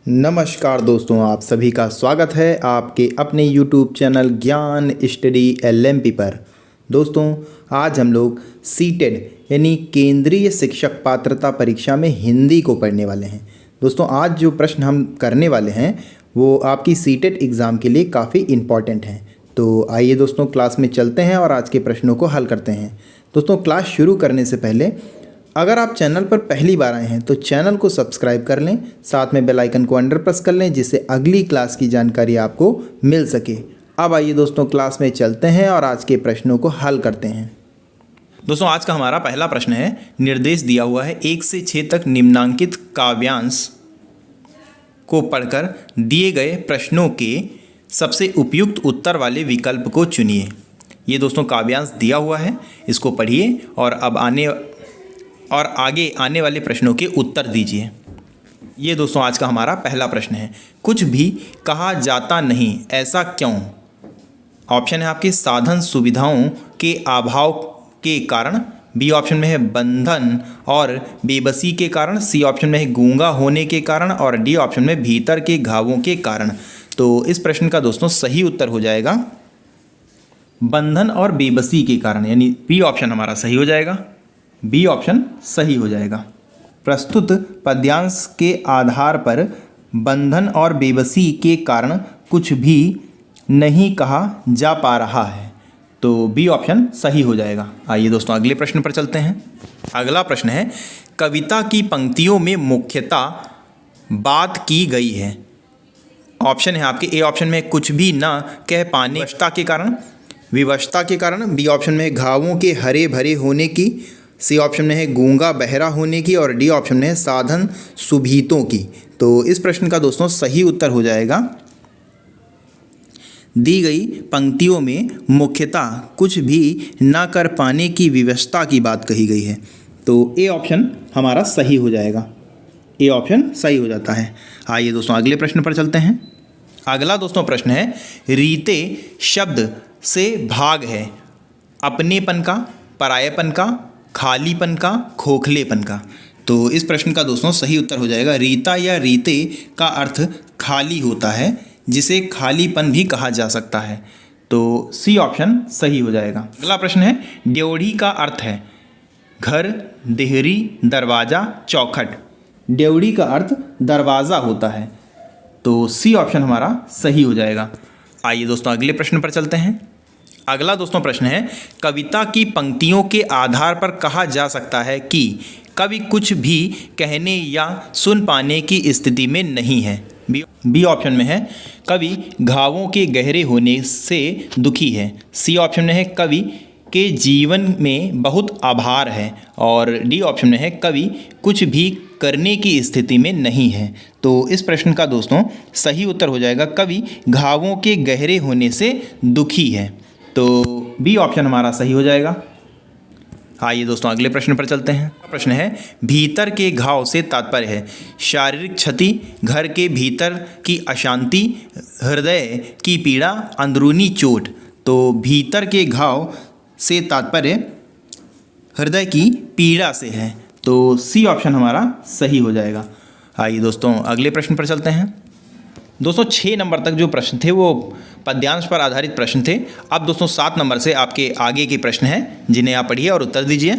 नमस्कार दोस्तों, आप सभी का स्वागत है आपके अपने YouTube चैनल ज्ञान स्टडी LMP पर। दोस्तों, आज हम लोग सीटेट यानी केंद्रीय शिक्षक पात्रता परीक्षा में हिंदी को पढ़ने वाले हैं। दोस्तों, आज जो प्रश्न हम करने वाले हैं वो आपकी सीटेट एग्ज़ाम के लिए काफ़ी इम्पॉर्टेंट हैं। तो आइए दोस्तों, क्लास में चलते हैं और आज के प्रश्नों को हल करते हैं। दोस्तों, क्लास शुरू करने से पहले अगर आप चैनल पर पहली बार आए हैं तो चैनल को सब्सक्राइब कर लें, साथ में बेल आइकन को अंडर प्रेस कर लें जिससे अगली क्लास की जानकारी आपको मिल सके। अब आइए दोस्तों, क्लास में चलते हैं और आज के प्रश्नों को हल करते हैं। दोस्तों, आज का हमारा पहला प्रश्न है। निर्देश दिया हुआ है 1 से 6 तक निम्नांकित काव्यांश को पढ़कर दिए गए प्रश्नों के सबसे उपयुक्त उत्तर वाले विकल्प को चुनिए। ये दोस्तों काव्यांश दिया हुआ है, इसको पढ़िए और आगे आने वाले प्रश्नों के उत्तर दीजिए। ये दोस्तों आज का हमारा पहला प्रश्न है। कुछ भी कहा जाता नहीं, ऐसा क्यों? ऑप्शन है आपके साधन सुविधाओं के अभाव के कारण, बी ऑप्शन में है बंधन और बेबसी के कारण, सी ऑप्शन में है गूंगा होने के कारण और डी ऑप्शन में भीतर के घावों के कारण। तो इस प्रश्न का दोस्तों सही उत्तर हो जाएगा बंधन और बेबसी के कारण, यानी बी ऑप्शन हमारा सही हो जाएगा। बी ऑप्शन सही हो जाएगा। प्रस्तुत पद्यांश के आधार पर बंधन और बेबसी के कारण कुछ भी नहीं कहा जा पा रहा है, तो बी ऑप्शन सही हो जाएगा। आइए दोस्तों अगले प्रश्न पर चलते हैं। अगला प्रश्न है, कविता की पंक्तियों में मुख्यतः बात की गई है। ऑप्शन है आपके ए ऑप्शन में कुछ भी ना कह पाने विवशता के कारण, बी ऑप्शन में घावों के हरे भरे होने की, सी ऑप्शन में है गूंगा बहरा होने की और डी ऑप्शन में है साधन सुभीतों की। तो इस प्रश्न का दोस्तों सही उत्तर हो जाएगा दी गई पंक्तियों में मुख्यतः कुछ भी ना कर पाने की विवशता की बात कही गई है। तो ए ऑप्शन हमारा सही हो जाएगा। ए ऑप्शन सही हो जाता है। आइए दोस्तों अगले प्रश्न पर चलते हैं। अगला दोस्तों प्रश्न है, रीते शब्द से भाग है अपनेपन का, परायेपन का, खालीपन का, खोखलेपन का। तो इस प्रश्न का दोस्तों सही उत्तर हो जाएगा रीता या रीते का अर्थ खाली होता है, जिसे खालीपन भी कहा जा सकता है। तो सी ऑप्शन सही हो जाएगा। अगला प्रश्न है, ड्योढ़ी का अर्थ है घर, देहरी, दरवाज़ा, चौखट। ड्योढ़ी का अर्थ दरवाज़ा होता है, तो सी ऑप्शन हमारा सही हो जाएगा। आइए दोस्तों अगले प्रश्न पर चलते हैं। अगला दोस्तों प्रश्न है, कविता की पंक्तियों के आधार पर कहा जा सकता है कि कवि कुछ भी कहने या सुन पाने की स्थिति में नहीं है। बी ऑप्शन में है कवि घावों के गहरे होने से दुखी है, सी ऑप्शन में है कवि के जीवन में बहुत आभार है और डी ऑप्शन में है कवि कुछ भी करने की स्थिति में नहीं है। तो इस प्रश्न का दोस्तों सही उत्तर हो जाएगा कवि घावों के गहरे होने से दुखी है। तो बी ऑप्शन हमारा सही हो जाएगा। आइए दोस्तों अगले प्रश्न पर चलते हैं। प्रश्न है, भीतर के घाव से तात्पर्य है शारीरिक क्षति, घर के भीतर की अशांति, हृदय की पीड़ा, अंदरूनी चोट। तो भीतर के घाव से तात्पर्य हृदय की पीड़ा से है, तो सी ऑप्शन हमारा सही हो जाएगा। आइए दोस्तों अगले प्रश्न पर चलते हैं। दोस्तों 6 नंबर तक जो प्रश्न थे वो पद्यांश पर आधारित प्रश्न थे। अब दोस्तों 7 नंबर से आपके आगे के प्रश्न हैं जिन्हें आप पढ़िए और उत्तर दीजिए।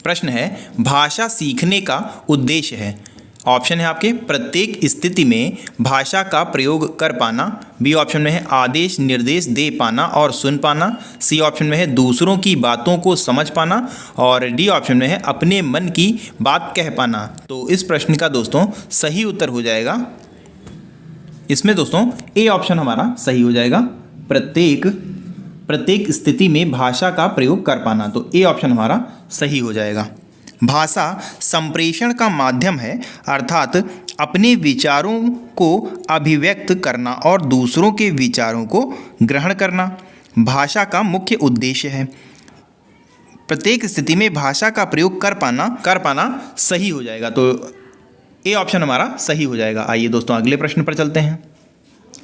प्रश्न है, भाषा सीखने का उद्देश्य है। ऑप्शन है आपके प्रत्येक स्थिति में भाषा का प्रयोग कर पाना, बी ऑप्शन में है आदेश निर्देश दे पाना और सुन पाना, सी ऑप्शन में है दूसरों की बातों को समझ पाना और डी ऑप्शन में है अपने मन की बात कह पाना। तो इस प्रश्न का दोस्तों सही उत्तर हो जाएगा, इसमें दोस्तों ए ऑप्शन हमारा सही हो जाएगा, प्रत्येक स्थिति में भाषा का प्रयोग कर पाना। तो ए ऑप्शन हमारा सही हो जाएगा। भाषा संप्रेषण का माध्यम है, अर्थात अपने विचारों को अभिव्यक्त करना और दूसरों के विचारों को ग्रहण करना भाषा का मुख्य उद्देश्य है। प्रत्येक स्थिति में भाषा का प्रयोग कर पाना सही हो जाएगा। तो ए ऑप्शन हमारा सही हो जाएगा। आइए दोस्तों अगले प्रश्न पर चलते हैं।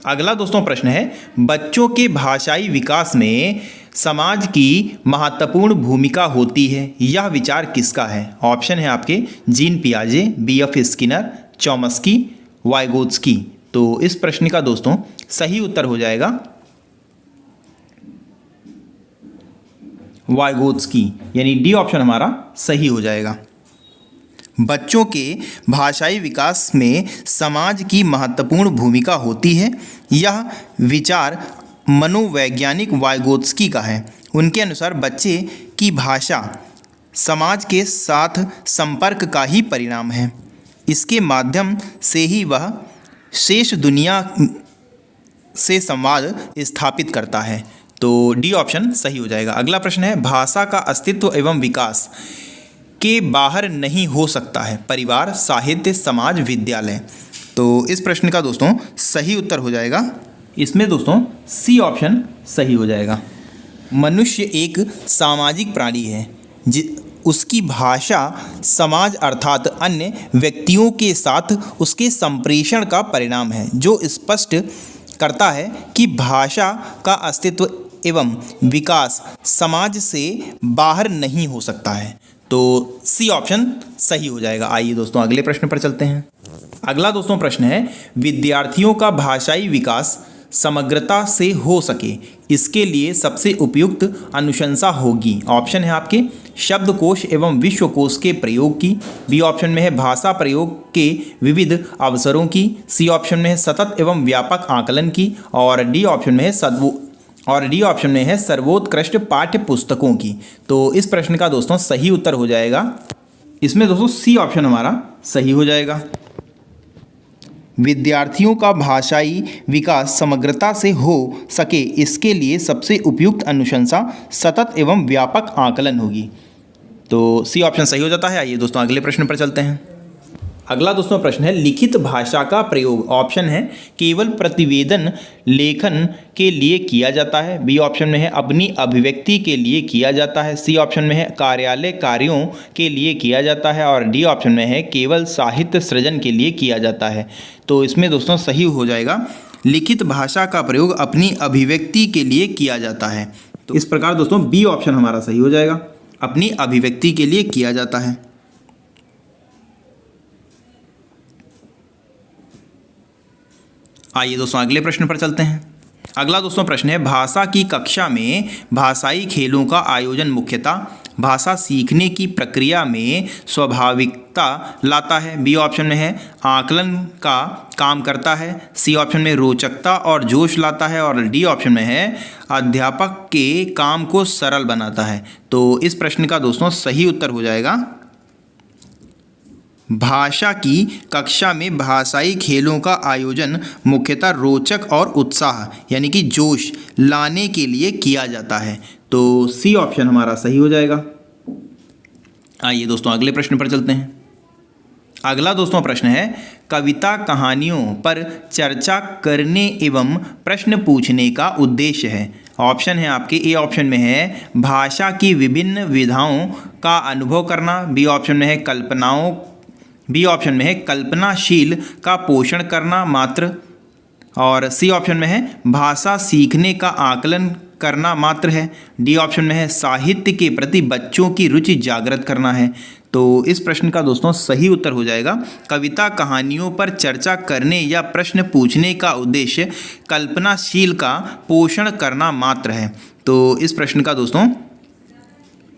अगला दोस्तों प्रश्न है, बच्चों के भाषाई विकास में समाज की महत्वपूर्ण भूमिका होती है, यह विचार किसका है? ऑप्शन है आपके जीन पियाजे, B F Skinner, Chomsky Vygotsky. तो इस प्रश्न का दोस्तों सही उत्तर हो जाएगा वाइगोत्स्की, यानी डी ऑप्शन हमारा सही हो जाएगा। बच्चों के भाषाई विकास में समाज की महत्वपूर्ण भूमिका होती है, यह विचार मनोवैज्ञानिक वाइगोत्स्की का है। उनके अनुसार बच्चे की भाषा समाज के साथ संपर्क का ही परिणाम है। इसके माध्यम से ही वह शेष दुनिया से संवाद स्थापित करता है। तो डी ऑप्शन सही हो जाएगा। अगला प्रश्न है, भाषा का अस्तित्व एवं विकास के बाहर नहीं हो सकता है परिवार, साहित्य, समाज, विद्यालय। तो इस प्रश्न का दोस्तों सही उत्तर हो जाएगा, इसमें दोस्तों सी ऑप्शन सही हो जाएगा। मनुष्य एक सामाजिक प्राणी है, उसकी भाषा समाज अर्थात अन्य व्यक्तियों के साथ उसके संप्रेषण का परिणाम है, जो स्पष्ट करता है कि भाषा का अस्तित्व एवं विकास समाज से बाहर नहीं हो सकता है। तो सी ऑप्शन सही हो जाएगा। आइए दोस्तों अगले प्रश्न पर चलते हैं। अगला दोस्तों प्रश्न है, विद्यार्थियों का भाषाई विकास समग्रता से हो सके इसके लिए सबसे उपयुक्त अनुशंसा होगी। ऑप्शन है आपके शब्दकोश एवं विश्वकोश के प्रयोग की, बी ऑप्शन में है भाषा प्रयोग के विविध अवसरों की, सी ऑप्शन में है सतत एवं व्यापक आकलन की, और डी ऑप्शन में है सर्वोत्कृष्ट पाठ्य पुस्तकों की। तो इस प्रश्न का दोस्तों सही उत्तर हो जाएगा, इसमें दोस्तों सी ऑप्शन हमारा सही हो जाएगा। विद्यार्थियों का भाषाई विकास समग्रता से हो सके इसके लिए सबसे उपयुक्त अनुशंसा सतत एवं व्यापक आकलन होगी। तो सी ऑप्शन सही हो जाता है। आइए दोस्तों अगले प्रश्न पर चलते हैं। अगला दोस्तों प्रश्न है, लिखित भाषा का प्रयोग ऑप्शन है केवल प्रतिवेदन लेखन के लिए किया जाता है, बी ऑप्शन में है अपनी अभिव्यक्ति के लिए किया जाता है, सी ऑप्शन में है कार्यालय कार्यों के लिए किया जाता है, और डी ऑप्शन में है केवल साहित्य सृजन के लिए किया जाता है। तो इसमें दोस्तों सही हो जाएगा, लिखित भाषा का प्रयोग अपनी अभिव्यक्ति के लिए किया जाता है। तो इस प्रकार दोस्तों बी ऑप्शन हमारा सही हो जाएगा, अपनी अभिव्यक्ति के लिए किया जाता है। आइए दोस्तों अगले प्रश्न पर चलते हैं। अगला दोस्तों प्रश्न है, भाषा की कक्षा में भाषाई खेलों का आयोजन मुख्यतः भाषा सीखने की प्रक्रिया में स्वाभाविकता लाता है, बी ऑप्शन में है आकलन का काम करता है, सी ऑप्शन में रोचकता और जोश लाता है, और डी ऑप्शन में है अध्यापक के काम को सरल बनाता है। तो इस प्रश्न का दोस्तों सही उत्तर हो जाएगा, भाषा की कक्षा में भाषाई खेलों का आयोजन मुख्यतः रोचक और उत्साह यानी कि जोश लाने के लिए किया जाता है। तो सी ऑप्शन हमारा सही हो जाएगा। आइए दोस्तों अगले प्रश्न पर चलते हैं। अगला दोस्तों प्रश्न है, कविता कहानियों पर चर्चा करने एवं प्रश्न पूछने का उद्देश्य है। ऑप्शन है आपके ए ऑप्शन में है भाषा की विभिन्न विधाओं का अनुभव करना, बी ऑप्शन में है कल्पनाशील का पोषण करना मात्र, और सी ऑप्शन में है भाषा सीखने का आकलन करना मात्र है, डी ऑप्शन में है साहित्य के प्रति बच्चों की रुचि जागृत करना है। तो इस प्रश्न का दोस्तों सही उत्तर हो जाएगा, कविता कहानियों पर चर्चा करने या प्रश्न पूछने का उद्देश्य कल्पनाशील का पोषण करना मात्र है। तो इस प्रश्न का दोस्तों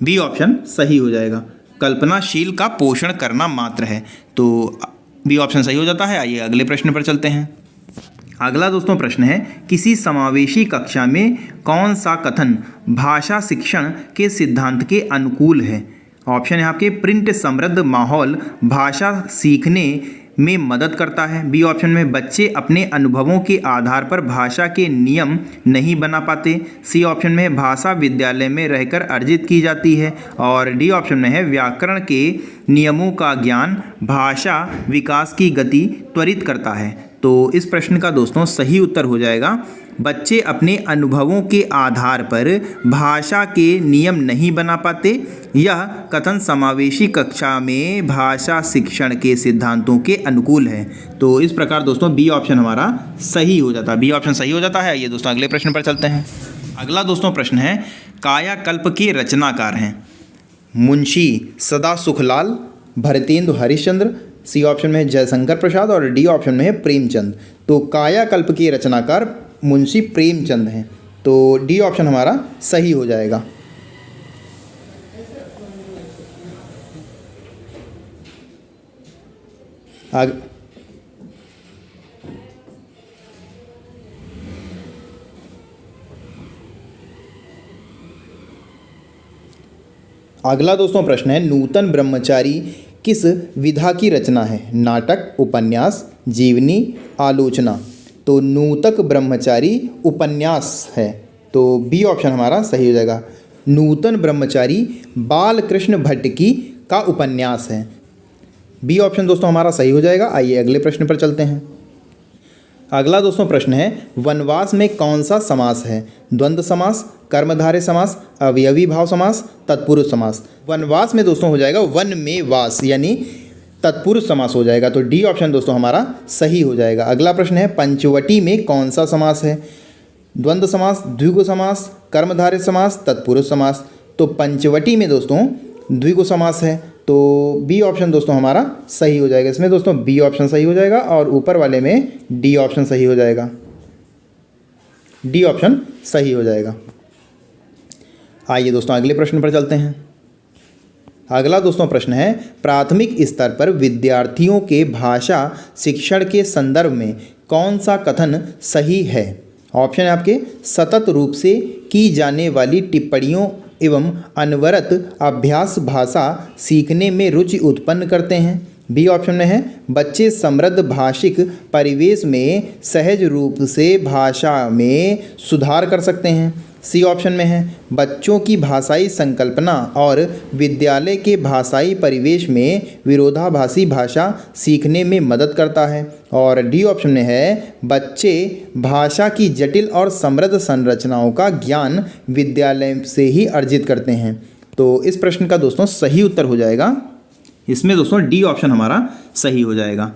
बी ऑप्शन सही हो जाएगा, कल्पनाशील का पोषण करना मात्र है। तो बी ऑप्शन सही हो जाता है। आइए अगले प्रश्न पर चलते हैं। अगला दोस्तों प्रश्न है, किसी समावेशी कक्षा में कौन सा कथन भाषा शिक्षण के सिद्धांत के अनुकूल है। ऑप्शन है आपके प्रिंट समृद्ध माहौल भाषा सीखने में मदद करता है, बी ऑप्शन में बच्चे अपने अनुभवों के आधार पर भाषा के नियम नहीं बना पाते, सी ऑप्शन में भाषा विद्यालय में रहकर अर्जित की जाती है, और डी ऑप्शन में है व्याकरण के नियमों का ज्ञान भाषा विकास की गति त्वरित करता है। तो इस प्रश्न का दोस्तों सही उत्तर हो जाएगा, बच्चे अपने अनुभवों के आधार पर भाषा के नियम नहीं बना पाते, यह कथन समावेशी कक्षा में भाषा शिक्षण के सिद्धांतों के अनुकूल है। तो इस प्रकार दोस्तों बी ऑप्शन हमारा सही हो जाता है, बी ऑप्शन सही हो जाता है। ये दोस्तों अगले प्रश्न पर चलते हैं। अगला दोस्तों प्रश्न है, कायाकल्प के रचनाकार हैं मुंशी सदा सुखलाल, भरतेंदु हरिश्चंद्र, सी ऑप्शन में है जयशंकर प्रसाद और डी ऑप्शन में है प्रेमचंद। तो कायाकल्प के रचनाकार मुंशी प्रेमचंद हैं। तो डी ऑप्शन हमारा सही हो जाएगा। अगला दोस्तों प्रश्न है, नूतन ब्रह्मचारी किस विधा की रचना है? नाटक, उपन्यास, जीवनी, आलोचना। तो नूतक ब्रह्मचारी उपन्यास है। तो बी ऑप्शन हमारा सही हो जाएगा। नूतन ब्रह्मचारी बालकृष्ण भट्ट की का उपन्यास है। बी ऑप्शन दोस्तों हमारा सही हो जाएगा। आइए अगले प्रश्न पर चलते हैं। अगला दोस्तों प्रश्न है, वनवास में कौन सा समास है? द्वंद्व समास, कर्मधारय समास, अवयवी भाव समास, तत्पुरुष समास। वनवास में दोस्तों हो जाएगा वन में वास, यानी तत्पुरुष समास हो जाएगा। तो डी ऑप्शन दोस्तों हमारा सही हो जाएगा। अगला प्रश्न है, पंचवटी में कौन सा समास है? द्वंद्व समास, द्विगु समास, कर्मधारय समास, तत्पुरुष समास। तो पंचवटी में दोस्तों द्विगु समास है। तो बी ऑप्शन दोस्तों हमारा सही हो जाएगा। इसमें दोस्तों बी ऑप्शन सही हो जाएगा और ऊपर वाले में डी ऑप्शन सही हो जाएगा। डी ऑप्शन सही हो जाएगा। आइए दोस्तों अगले प्रश्न पर चलते हैं। अगला दोस्तों प्रश्न है, प्राथमिक स्तर पर विद्यार्थियों के भाषा शिक्षण के संदर्भ में कौन सा कथन सही है? ऑप्शन है आपके, सतत रूप से की जाने वाली टिप्पणियों एवं अनवरत अभ्यास भाषा सीखने में रुचि उत्पन्न करते हैं। बी ऑप्शन में है, बच्चे समृद्ध भाषिक परिवेश में सहज रूप से भाषा में सुधार कर सकते हैं। सी ऑप्शन में है, बच्चों की भाषाई संकल्पना और विद्यालय के भाषाई परिवेश में विरोधाभासी भाषा सीखने में मदद करता है। और डी ऑप्शन में है, बच्चे भाषा की जटिल और समृद्ध संरचनाओं का ज्ञान विद्यालय से ही अर्जित करते हैं। तो इस प्रश्न का दोस्तों सही उत्तर हो जाएगा, इसमें दोस्तों डी ऑप्शन हमारा सही हो जाएगा।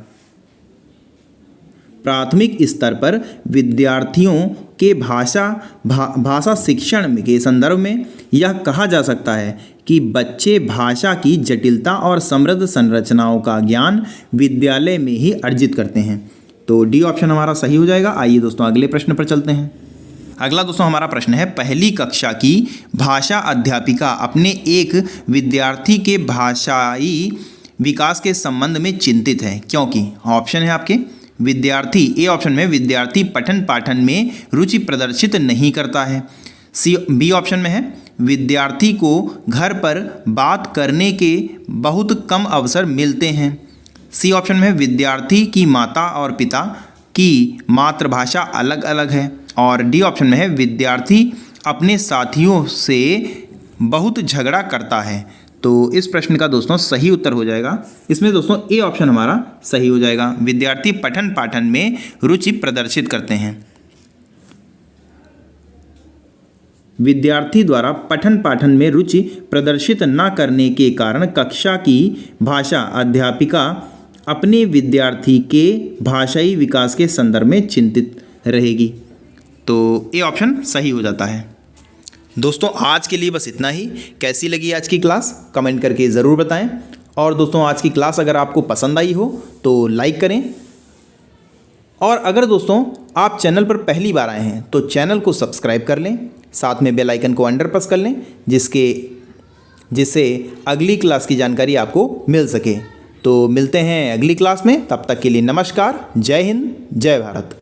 प्राथमिक स्तर पर विद्यार्थियों के भाषा शिक्षण के संदर्भ में यह कहा जा सकता है कि बच्चे भाषा की जटिलता और समृद्ध संरचनाओं का ज्ञान विद्यालय में ही अर्जित करते हैं। तो डी ऑप्शन हमारा सही हो जाएगा। आइए दोस्तों अगले प्रश्न पर चलते हैं। अगला दोस्तों हमारा प्रश्न है, पहली कक्षा की भाषा अध्यापिका अपने एक विद्यार्थी के भाषाई विकास के संबंध में चिंतित है क्योंकि? ऑप्शन है आपके, विद्यार्थी, ए ऑप्शन में विद्यार्थी पठन पाठन में रुचि प्रदर्शित नहीं करता है। बी ऑप्शन में है, विद्यार्थी को घर पर बात करने के बहुत कम अवसर मिलते हैं। सी ऑप्शन में विद्यार्थी की माता और पिता की मातृभाषा अलग अलग है। और डी ऑप्शन में है, विद्यार्थी अपने साथियों से बहुत झगड़ा करता है। तो इस प्रश्न का दोस्तों सही उत्तर हो जाएगा, इसमें दोस्तों ए ऑप्शन हमारा सही हो जाएगा। विद्यार्थी पठन पाठन में रुचि प्रदर्शित करते हैं। विद्यार्थी द्वारा पठन पाठन में रुचि प्रदर्शित न करने के कारण कक्षा की भाषा अध्यापिका अपने विद्यार्थी के भाषाई विकास के संदर्भ में चिंतित रहेगी। तो ए ऑप्शन सही हो जाता है। दोस्तों आज के लिए बस इतना ही। कैसी लगी आज की क्लास कमेंट करके ज़रूर बताएं। और दोस्तों आज की क्लास अगर आपको पसंद आई हो तो लाइक करें। और अगर दोस्तों आप चैनल पर पहली बार आए हैं तो चैनल को सब्सक्राइब कर लें, साथ में बेल आइकन को अंडर प्रेस कर लें जिससे अगली क्लास की जानकारी आपको मिल सके। तो मिलते हैं अगली क्लास में, तब तक के लिए नमस्कार। जय हिंद, जय भारत।